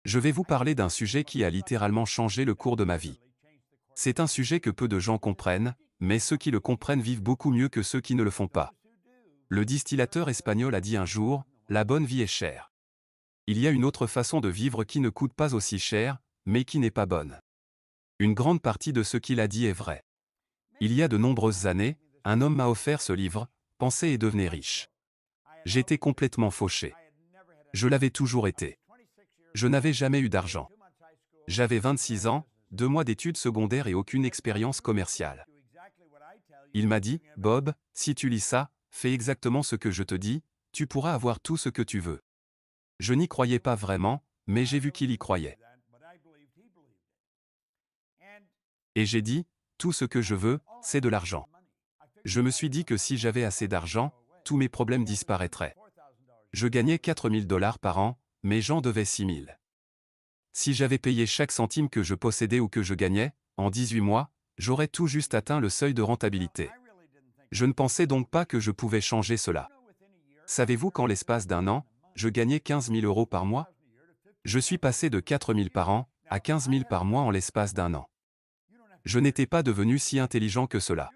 Je vais vous parler d'un sujet qui a littéralement changé le cours de ma vie. C'est un sujet que peu de gens comprennent, mais ceux qui le comprennent vivent beaucoup mieux que ceux qui ne le font pas. Le distillateur espagnol a dit un jour, la bonne vie est chère. Il y a une autre façon de vivre qui ne coûte pas aussi cher, mais qui n'est pas bonne. Une grande partie de ce qu'il a dit est vrai. Il y a de nombreuses années, un homme m'a offert ce livre, Pensez et devenez riche. J'étais complètement fauché. Je l'avais toujours été. Je n'avais jamais eu d'argent. J'avais 26 ans, 2 mois d'études secondaires et aucune expérience commerciale. Il m'a dit, Bob, si tu lis ça, fais exactement ce que je te dis, tu pourras avoir tout ce que tu veux. Je n'y croyais pas vraiment, mais j'ai vu qu'il y croyait. Et j'ai dit, tout ce que je veux, c'est de l'argent. Je me suis dit que si j'avais assez d'argent, tous mes problèmes disparaîtraient. Je gagnais 4 000 $ par an, mais j'en devais 6 000. Si j'avais payé chaque centime que je possédais ou que je gagnais, en 18 mois, j'aurais tout juste atteint le seuil de rentabilité. Je ne pensais donc pas que je pouvais changer cela. Savez-vous qu'en l'espace d'un an, je gagnais 15 000 € par mois? Je suis passé de 4 000 par an à 15 000 par mois en l'espace d'un an. Je n'étais pas devenu si intelligent que cela.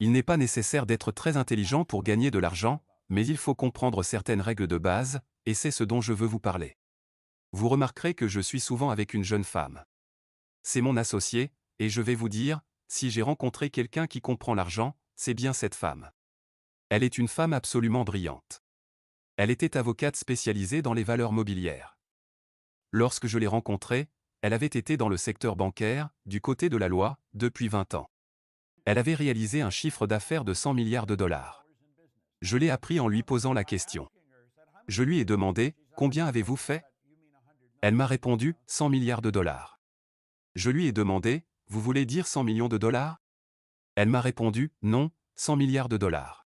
Il n'est pas nécessaire d'être très intelligent pour gagner de l'argent, mais il faut comprendre certaines règles de base, et c'est ce dont je veux vous parler. Vous remarquerez que je suis souvent avec une jeune femme. C'est mon associé, et je vais vous dire, si j'ai rencontré quelqu'un qui comprend l'argent, c'est bien cette femme. Elle est une femme absolument brillante. Elle était avocate spécialisée dans les valeurs mobilières. Lorsque je l'ai rencontrée, elle avait été dans le secteur bancaire, du côté de la loi, depuis 20 ans. Elle avait réalisé un chiffre d'affaires de 100 milliards de dollars. Je l'ai appris en lui posant la question. Je lui ai demandé, combien avez-vous fait? Elle m'a répondu, 100 milliards de dollars. Je lui ai demandé, vous voulez dire 100 millions de dollars? Elle m'a répondu, non, 100 milliards de dollars.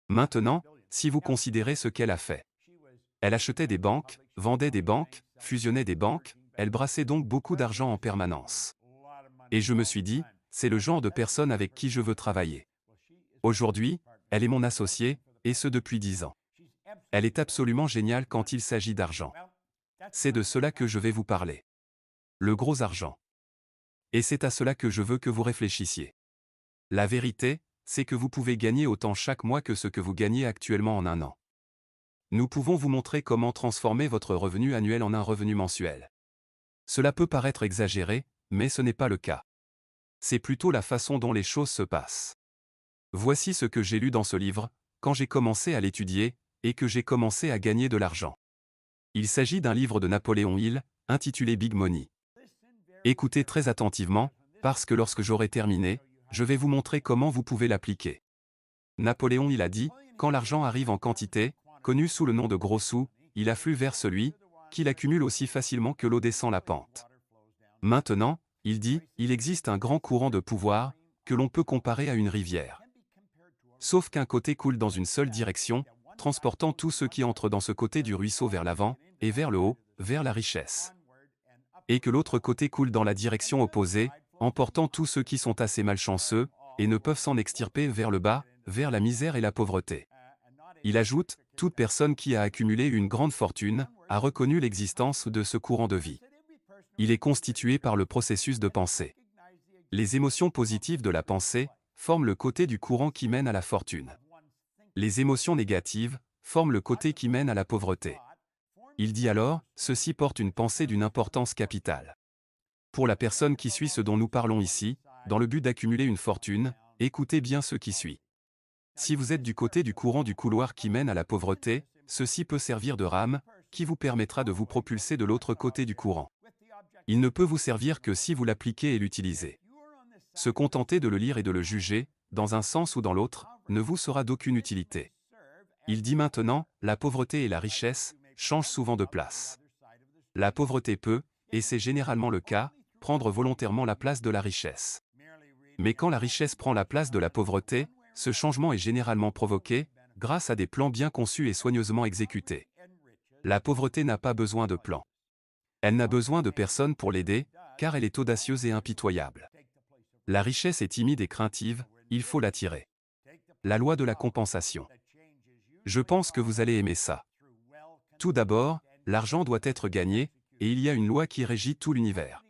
Maintenant, si vous considérez ce qu'elle a fait. Elle achetait des banques, vendait des banques, fusionnait des banques, elle brassait donc beaucoup d'argent en permanence. Et je me suis dit, c'est le genre de personne avec qui je veux travailler. Aujourd'hui, elle est mon associée, et ce depuis 10 ans. Elle est absolument géniale quand il s'agit d'argent. C'est de cela que je vais vous parler. Le gros argent. Et c'est à cela que je veux que vous réfléchissiez. La vérité, c'est que vous pouvez gagner autant chaque mois que ce que vous gagnez actuellement en un an. Nous pouvons vous montrer comment transformer votre revenu annuel en un revenu mensuel. Cela peut paraître exagéré, mais ce n'est pas le cas. C'est plutôt la façon dont les choses se passent. Voici ce que j'ai lu dans ce livre, quand j'ai commencé à l'étudier, et que j'ai commencé à gagner de l'argent. Il s'agit d'un livre de Napoléon Hill, intitulé Big Money. Écoutez très attentivement, parce que lorsque j'aurai terminé, je vais vous montrer comment vous pouvez l'appliquer. Napoléon Hill a dit, quand l'argent arrive en quantité, connu sous le nom de gros sous, il afflue vers celui qui l'accumule aussi facilement que l'eau descend la pente. Maintenant, il dit, il existe un grand courant de pouvoir, que l'on peut comparer à une rivière. Sauf qu'un côté coule dans une seule direction, transportant tous ceux qui entrent dans ce côté du ruisseau vers l'avant, et vers le haut, vers la richesse. Et que l'autre côté coule dans la direction opposée, emportant tous ceux qui sont assez malchanceux, et ne peuvent s'en extirper vers le bas, vers la misère et la pauvreté. Il ajoute, toute personne qui a accumulé une grande fortune, a reconnu l'existence de ce courant de vie. Il est constitué par le processus de pensée. Les émotions positives de la pensée forment le côté du courant qui mène à la fortune. Les émotions négatives forment le côté qui mène à la pauvreté. Il dit alors, ceci porte une pensée d'une importance capitale. Pour la personne qui suit ce dont nous parlons ici, dans le but d'accumuler une fortune, écoutez bien ce qui suit. Si vous êtes du côté du courant du couloir qui mène à la pauvreté, ceci peut servir de rame, qui vous permettra de vous propulser de l'autre côté du courant. Il ne peut vous servir que si vous l'appliquez et l'utilisez. Se contenter de le lire et de le juger, dans un sens ou dans l'autre, ne vous sera d'aucune utilité. Il dit maintenant, la pauvreté et la richesse changent souvent de place. La pauvreté peut, et c'est généralement le cas, prendre volontairement la place de la richesse. Mais quand la richesse prend la place de la pauvreté, ce changement est généralement provoqué, grâce à des plans bien conçus et soigneusement exécutés. La pauvreté n'a pas besoin de plan. Elle n'a besoin de personne pour l'aider, car elle est audacieuse et impitoyable. La richesse est timide et craintive, il faut l'attirer. La loi de la compensation. Je pense que vous allez aimer ça. Tout d'abord, l'argent doit être gagné, et il y a une loi qui régit tout l'univers.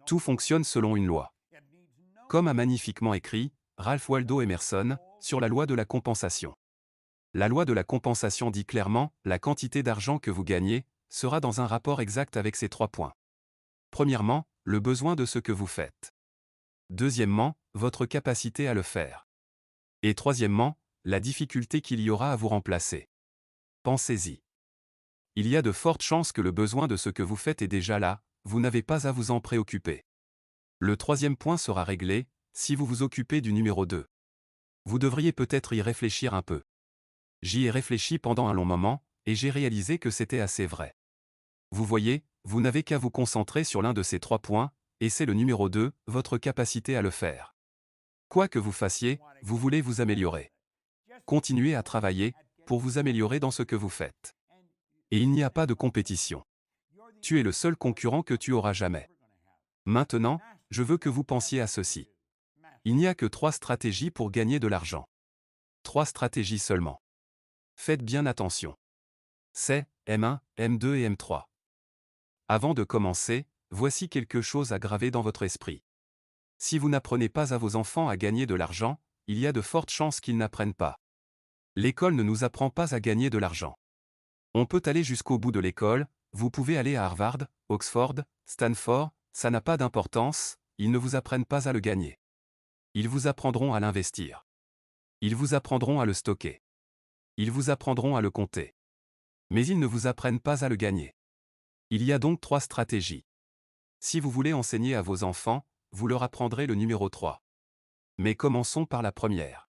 Tout fonctionne selon une loi. Comme a magnifiquement écrit Ralph Waldo Emerson sur la loi de la compensation. La loi de la compensation dit clairement, la quantité d'argent que vous gagnez sera dans un rapport exact avec ces 3 points. Premièrement, le besoin de ce que vous faites. Deuxièmement, votre capacité à le faire. Et troisièmement, la difficulté qu'il y aura à vous remplacer. Pensez-y. Il y a de fortes chances que le besoin de ce que vous faites est déjà là, vous n'avez pas à vous en préoccuper. Le troisième point sera réglé, si vous vous occupez du numéro 2. Vous devriez peut-être y réfléchir un peu. J'y ai réfléchi pendant un long moment, et j'ai réalisé que c'était assez vrai. Vous voyez, vous n'avez qu'à vous concentrer sur l'un de ces 3 points, et c'est le numéro 2, votre capacité à le faire. Quoi que vous fassiez, vous voulez vous améliorer. Continuez à travailler, pour vous améliorer dans ce que vous faites. Et il n'y a pas de compétition. Tu es le seul concurrent que tu auras jamais. Maintenant, je veux que vous pensiez à ceci. Il n'y a que 3 stratégies pour gagner de l'argent. 3 stratégies seulement. Faites bien attention. C'est M1, M2 et M3. Avant de commencer, voici quelque chose à graver dans votre esprit. Si vous n'apprenez pas à vos enfants à gagner de l'argent, il y a de fortes chances qu'ils n'apprennent pas. L'école ne nous apprend pas à gagner de l'argent. On peut aller jusqu'au bout de l'école, vous pouvez aller à Harvard, Oxford, Stanford, ça n'a pas d'importance, ils ne vous apprennent pas à le gagner. Ils vous apprendront à l'investir. Ils vous apprendront à le stocker. Ils vous apprendront à le compter. Mais ils ne vous apprennent pas à le gagner. Il y a donc 3 stratégies. Si vous voulez enseigner à vos enfants, vous leur apprendrez le numéro 3. Mais commençons par la première.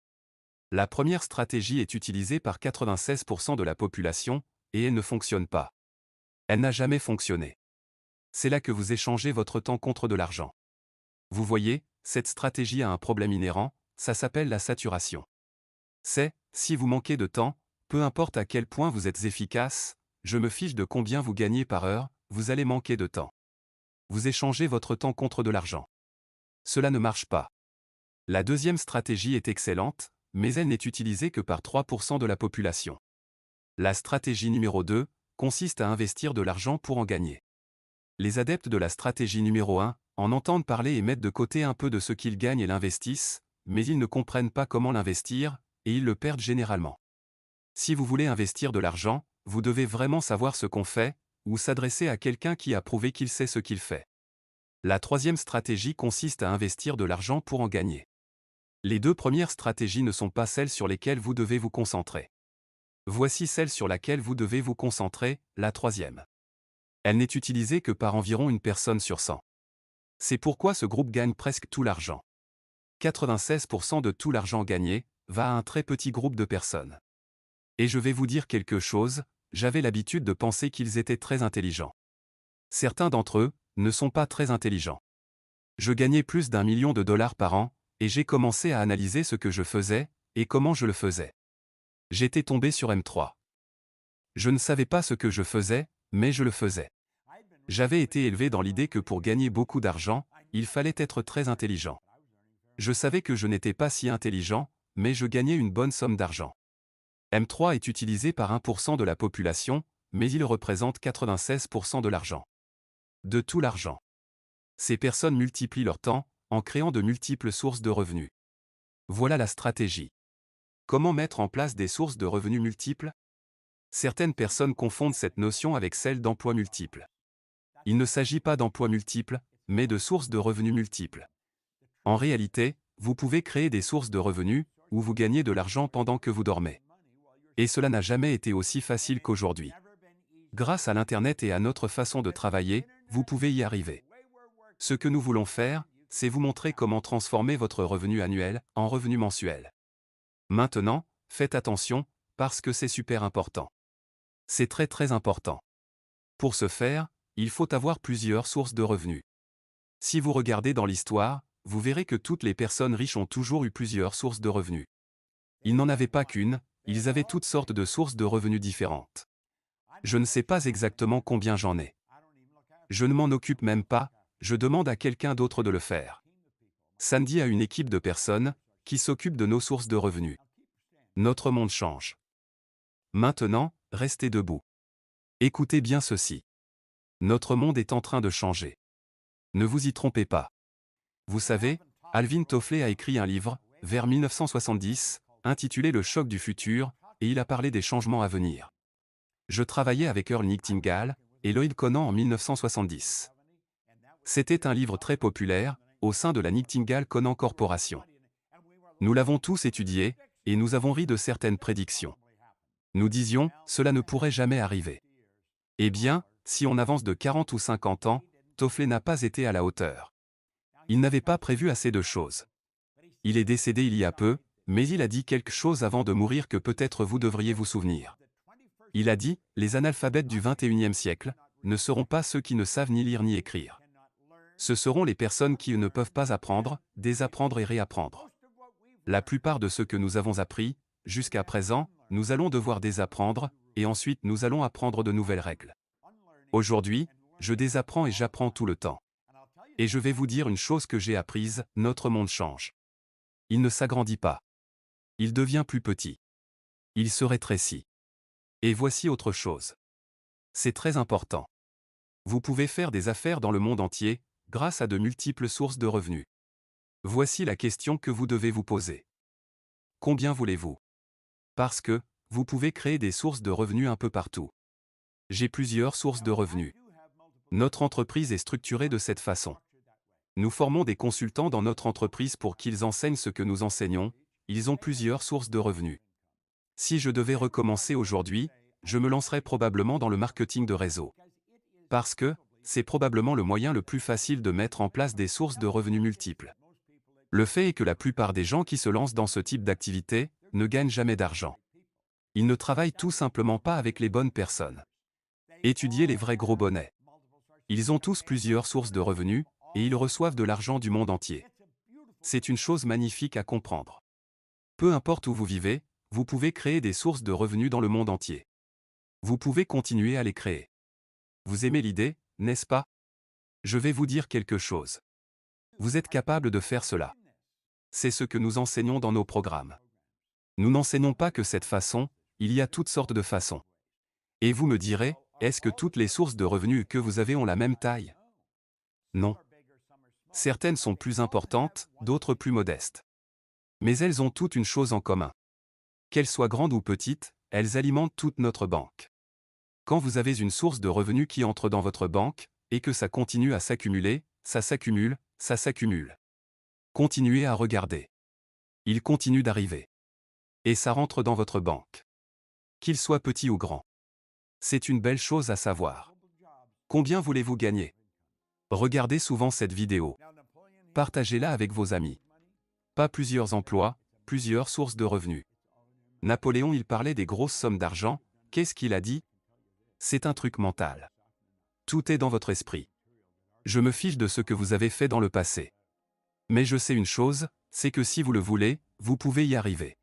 La première stratégie est utilisée par 96% de la population, et elle ne fonctionne pas. Elle n'a jamais fonctionné. C'est là que vous échangez votre temps contre de l'argent. Vous voyez, cette stratégie a un problème inhérent, ça s'appelle la saturation. C'est, si vous manquez de temps, peu importe à quel point vous êtes efficace, je me fiche de combien vous gagnez par heure, vous allez manquer de temps. Vous échangez votre temps contre de l'argent. Cela ne marche pas. La deuxième stratégie est excellente, mais elle n'est utilisée que par 3% de la population. La stratégie numéro 2 consiste à investir de l'argent pour en gagner. Les adeptes de la stratégie numéro 1 en entendent parler et mettent de côté un peu de ce qu'ils gagnent et l'investissent, mais ils ne comprennent pas comment l'investir, et ils le perdent généralement. Si vous voulez investir de l'argent, vous devez vraiment savoir ce qu'on fait, ou s'adresser à quelqu'un qui a prouvé qu'il sait ce qu'il fait. La troisième stratégie consiste à investir de l'argent pour en gagner. Les 2 premières stratégies ne sont pas celles sur lesquelles vous devez vous concentrer. Voici celle sur laquelle vous devez vous concentrer, la troisième. Elle n'est utilisée que par environ une personne sur 100. C'est pourquoi ce groupe gagne presque tout l'argent. 96% de tout l'argent gagné va à un très petit groupe de personnes. Et je vais vous dire quelque chose, j'avais l'habitude de penser qu'ils étaient très intelligents. Certains d'entre eux ne sont pas très intelligents. Je gagnais plus d'1 million de dollars par an, et j'ai commencé à analyser ce que je faisais, et comment je le faisais. J'étais tombé sur M3. Je ne savais pas ce que je faisais, mais je le faisais. J'avais été élevé dans l'idée que pour gagner beaucoup d'argent, il fallait être très intelligent. Je savais que je n'étais pas si intelligent, mais je gagnais une bonne somme d'argent. M3 est utilisé par 1% de la population, mais il représente 96% de l'argent. De tout l'argent. Ces personnes multiplient leur temps, en créant de multiples sources de revenus. Voilà la stratégie. Comment mettre en place des sources de revenus multiples? Certaines personnes confondent cette notion avec celle d'emploi multiple. Il ne s'agit pas d'emploi multiple, mais de sources de revenus multiples. En réalité, vous pouvez créer des sources de revenus, où vous gagnez de l'argent pendant que vous dormez. Et cela n'a jamais été aussi facile qu'aujourd'hui. Grâce à l'Internet et à notre façon de travailler, vous pouvez y arriver. Ce que nous voulons faire, c'est vous montrer comment transformer votre revenu annuel en revenu mensuel. Maintenant, faites attention, parce que c'est super important. C'est très très important. Pour ce faire, il faut avoir plusieurs sources de revenus. Si vous regardez dans l'histoire, vous verrez que toutes les personnes riches ont toujours eu plusieurs sources de revenus. Ils n'en avaient pas qu'une, ils avaient toutes sortes de sources de revenus différentes. Je ne sais pas exactement combien j'en ai. Je ne m'en occupe même pas, je demande à quelqu'un d'autre de le faire. Sandy a une équipe de personnes qui s'occupent de nos sources de revenus. Notre monde change. Maintenant, restez debout. Écoutez bien ceci. Notre monde est en train de changer. Ne vous y trompez pas. Vous savez, Alvin Toffley a écrit un livre, vers 1970, intitulé Le choc du futur, et il a parlé des changements à venir. Je travaillais avec Earl Nightingale et Lloyd Conant en 1970. C'était un livre très populaire, au sein de la Nightingale-Conant Corporation. Nous l'avons tous étudié, et nous avons ri de certaines prédictions. Nous disions, cela ne pourrait jamais arriver. Eh bien, si on avance de 40 ou 50 ans, Toffley n'a pas été à la hauteur. Il n'avait pas prévu assez de choses. Il est décédé il y a peu, mais il a dit quelque chose avant de mourir que peut-être vous devriez vous souvenir. Il a dit, les analphabètes du XXIe siècle ne seront pas ceux qui ne savent ni lire ni écrire. Ce seront les personnes qui ne peuvent pas apprendre, désapprendre et réapprendre. La plupart de ce que nous avons appris, jusqu'à présent, nous allons devoir désapprendre, et ensuite nous allons apprendre de nouvelles règles. Aujourd'hui, je désapprends et j'apprends tout le temps. Et je vais vous dire une chose que j'ai apprise, notre monde change. Il ne s'agrandit pas. Il devient plus petit. Il se rétrécit. Et voici autre chose. C'est très important. Vous pouvez faire des affaires dans le monde entier, grâce à de multiples sources de revenus. Voici la question que vous devez vous poser. Combien voulez-vous? Parce que, vous pouvez créer des sources de revenus un peu partout. J'ai plusieurs sources de revenus. Notre entreprise est structurée de cette façon. Nous formons des consultants dans notre entreprise pour qu'ils enseignent ce que nous enseignons, ils ont plusieurs sources de revenus. Si je devais recommencer aujourd'hui, je me lancerais probablement dans le marketing de réseau. Parce que, c'est probablement le moyen le plus facile de mettre en place des sources de revenus multiples. Le fait est que la plupart des gens qui se lancent dans ce type d'activité ne gagnent jamais d'argent. Ils ne travaillent tout simplement pas avec les bonnes personnes. Étudiez les vrais gros bonnets. Ils ont tous plusieurs sources de revenus, et ils reçoivent de l'argent du monde entier. C'est une chose magnifique à comprendre. Peu importe où vous vivez, vous pouvez créer des sources de revenus dans le monde entier. Vous pouvez continuer à les créer. Vous aimez l'idée, n'est-ce pas? Je vais vous dire quelque chose. Vous êtes capable de faire cela. C'est ce que nous enseignons dans nos programmes. Nous n'enseignons pas que cette façon, il y a toutes sortes de façons. Et vous me direz, est-ce que toutes les sources de revenus que vous avez ont la même taille? Non. Certaines sont plus importantes, d'autres plus modestes. Mais elles ont toutes une chose en commun. Qu'elles soient grandes ou petites, elles alimentent toute notre banque. Quand vous avez une source de revenus qui entre dans votre banque, et que ça continue à s'accumuler, ça s'accumule, ça s'accumule. Continuez à regarder. Il continue d'arriver. Et ça rentre dans votre banque. Qu'il soit petit ou grand. C'est une belle chose à savoir. Combien voulez-vous gagner? Regardez souvent cette vidéo. Partagez-la avec vos amis. Pas plusieurs emplois, plusieurs sources de revenus. Napoléon il parlait des grosses sommes d'argent, qu'est-ce qu'il a dit? C'est un truc mental. Tout est dans votre esprit. Je me fiche de ce que vous avez fait dans le passé. Mais je sais une chose, c'est que si vous le voulez, vous pouvez y arriver.